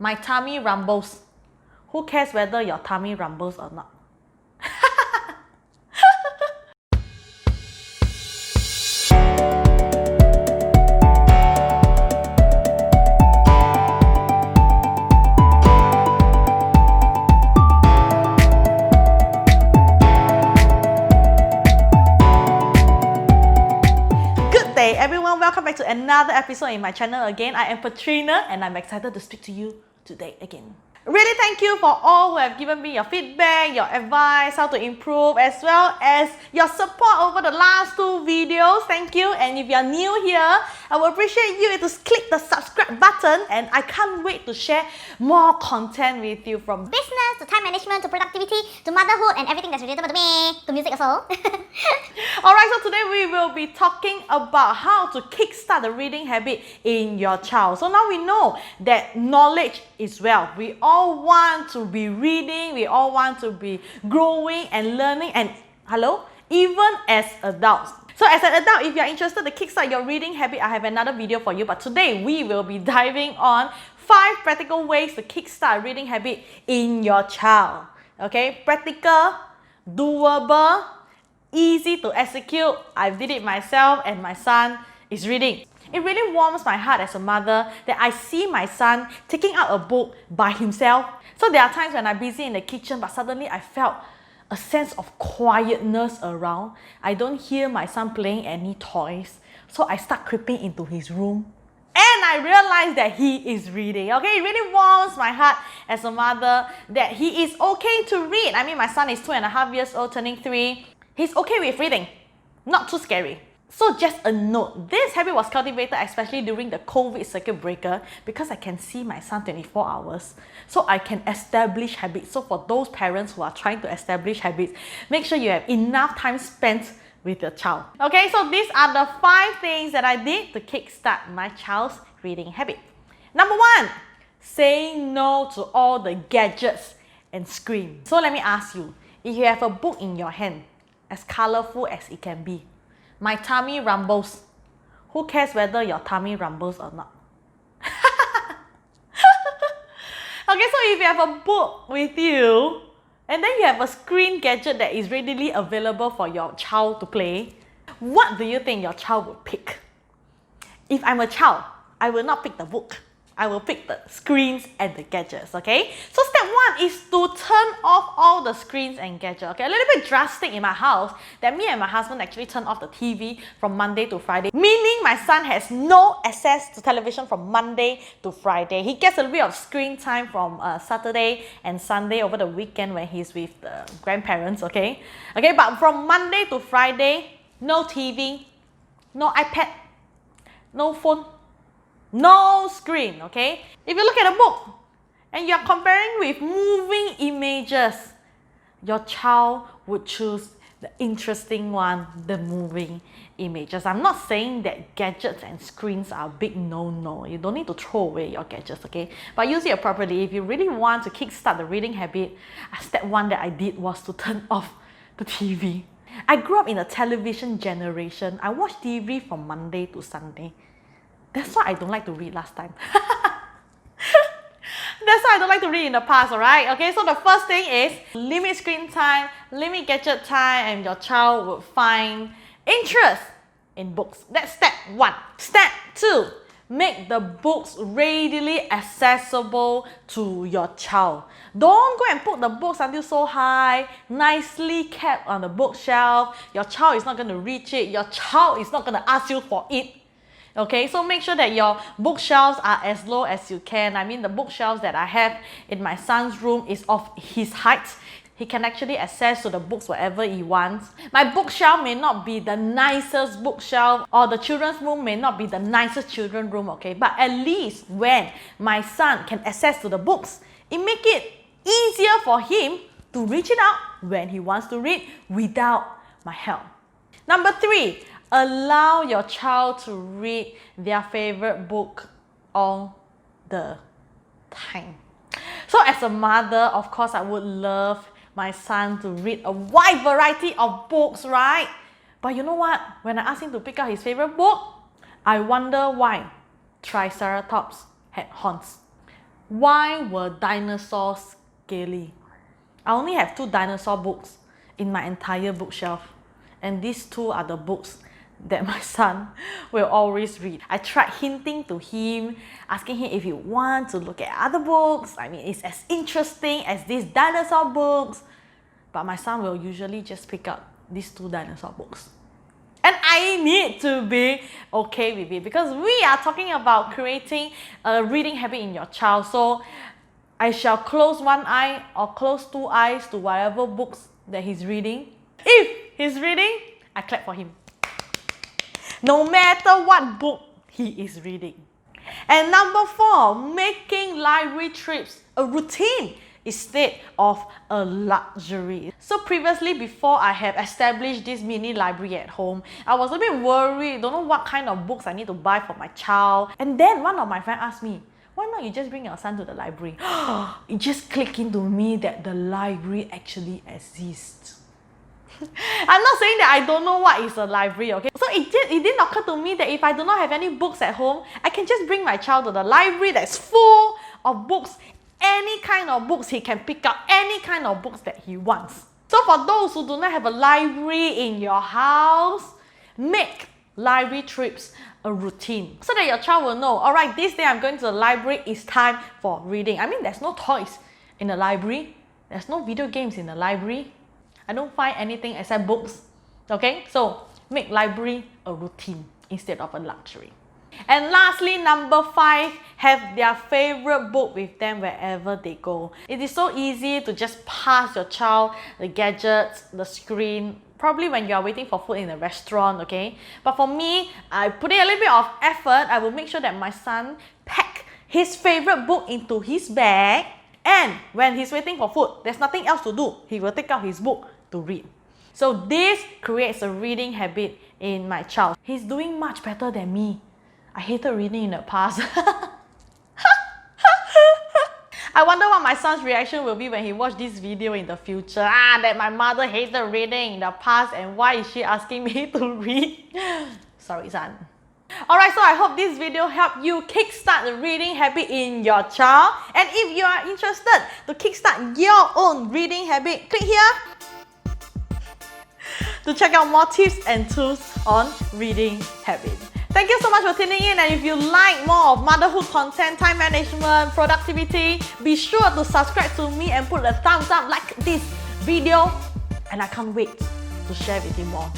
My tummy rumbles. Who cares whether your tummy rumbles or not? Good day everyone, welcome back to another episode in my channel again. I am Patrina and I'm excited to speak to you today again. Really thank you for all who have given me your feedback, your advice, how to improve, as well as your support over the last two videos. Thank you. And if you are new here, I would appreciate you to click the subscribe button, and I can't wait to share more content with you, from business to time management to productivity to motherhood and everything that's relatable to me, to music also. Alright, so today we will be talking about how to kickstart the reading habit in your child. So now we know that knowledge is wealth. We all want to be reading, we all want to be growing and learning, and even as adults. So as an adult, if you're interested to kickstart your reading habit, I have another video for you. But today we will be diving on 5 practical ways to kickstart a reading habit in your child. Okay, practical, doable, easy to execute. I did it myself and my son is reading. It really warms my heart as a mother that I see my son taking out a book by himself. So there are times when I'm busy in the kitchen, but suddenly I felt a sense of quietness around. I don't hear my son playing any toys. So I start creeping into his room and I realize that he is reading. Okay, it really warms my heart as a mother that he is okay to read. I mean, my son is 2.5 years old, turning 3. He's okay with reading, not too scary. So just a note, this habit was cultivated especially during the COVID circuit breaker because I can see my son 24 hours. So I can establish habits. So for those parents who are trying to establish habits, make sure you have enough time spent with your child. Okay, so these are the 5 things that I did to kickstart my child's reading habit. Number 1, saying no to all the gadgets and screens. So let me ask you, if you have a book in your hand, as colorful as it can be, my tummy rumbles. Who cares whether your tummy rumbles or not? Okay, so if you have a book with you, and then you have a screen gadget that is readily available for your child to play, what do you think your child would pick? If I'm a child, I will not pick the book. I will pick the screens and the gadgets, okay? So step 1 is to turn off all the screens and gadgets, okay? A little bit drastic in my house that me and my husband actually turn off the TV from Monday to Friday, meaning my son has no access to television from Monday to Friday. He gets a little bit of screen time from Saturday and Sunday over the weekend when he's with the grandparents, okay? Okay, but from Monday to Friday, no TV, no iPad, no phone, no screen, okay? If you look at a book and you're comparing with moving images, your child would choose the interesting one, the moving images. I'm not saying that gadgets and screens are a big no-no. You don't need to throw away your gadgets, okay? But use it appropriately. If you really want to kickstart the reading habit, step 1 that I did was to turn off the TV. I grew up in a television generation. I watched TV from Monday to Sunday. That's why I don't like to read last time. That's why I don't like to read in the past, alright? Okay, so the first thing is limit screen time, limit gadget time, and your child will find interest in books. That's step 1. Step 2, make the books readily accessible to your child. Don't go and put the books until so high, nicely kept on the bookshelf. Your child is not going to reach it. Your child is not going to ask you for it. Okay, so make sure that your bookshelves are as low as you can. I mean, the bookshelves that I have in my son's room is of his height. He can actually access to the books whatever he wants. My bookshelf may not be the nicest bookshelf, or the children's room may not be the nicest children's room, okay? But at least when my son can access to the books, it makes it easier for him to reach it out when he wants to read without my help. Number 3, allow your child to read their favorite book all the time. So as a mother, of course, I would love my son to read a wide variety of books, right? But you know what? When I asked him to pick out his favorite book, I wonder why Triceratops had horns. Why were dinosaurs scaly? I only have 2 dinosaur books in my entire bookshelf, and these 2 are the books that my son will always read. I tried hinting to him, asking him if he wants to look at other books. I mean, it's as interesting as these dinosaur books, but my son will usually just pick up these 2 dinosaur books. And I need to be okay with it, because we are talking about creating a reading habit in your child. So I shall close 1 eye or close 2 eyes to whatever books that he's reading. If he's reading, I clap for him, no matter what book he is reading. And number 4, making library trips a routine instead of a luxury. So previously, before I have established this mini library at home, I was a bit worried, don't know what kind of books I need to buy for my child. And then one of my friends asked me, why not you just bring your son to the library? It just clicked into me that the library actually exists. I'm not saying that I don't know what is a library, okay? So it didn't occur to me that if I do not have any books at home, I can just bring my child to the library that's full of books. Any kind of books he can pick up, any kind of books that he wants. So for those who do not have a library in your house, make library trips a routine so that your child will know, all right, this day I'm going to the library, it's time for reading. I mean, there's no toys in the library, there's no video games in the library. I don't find anything except books. Okay, so make library a routine instead of a luxury. And lastly, number 5, have their favorite book with them wherever they go. It is so easy to just pass your child the gadgets, the screen, probably when you are waiting for food in a restaurant, okay? But for me, I put in a little bit of effort. I will make sure that my son pack his favorite book into his bag, and when he's waiting for food, there's nothing else to do. He will take out his book to read. So this creates a reading habit in my child. He's doing much better than me. I hated reading in the past. I wonder what my son's reaction will be when he watches this video in the future. That my mother hated reading in the past, and why is she asking me to read? Sorry, son. Alright, so I hope this video helped you kickstart the reading habit in your child. And if you are interested to kickstart your own reading habit, click here to check out more tips and tools on reading habits. Thank you so much for tuning in, and if you like more of motherhood content, time management, productivity, be sure to subscribe to me and put a thumbs up like this video, and I can't wait to share with you more.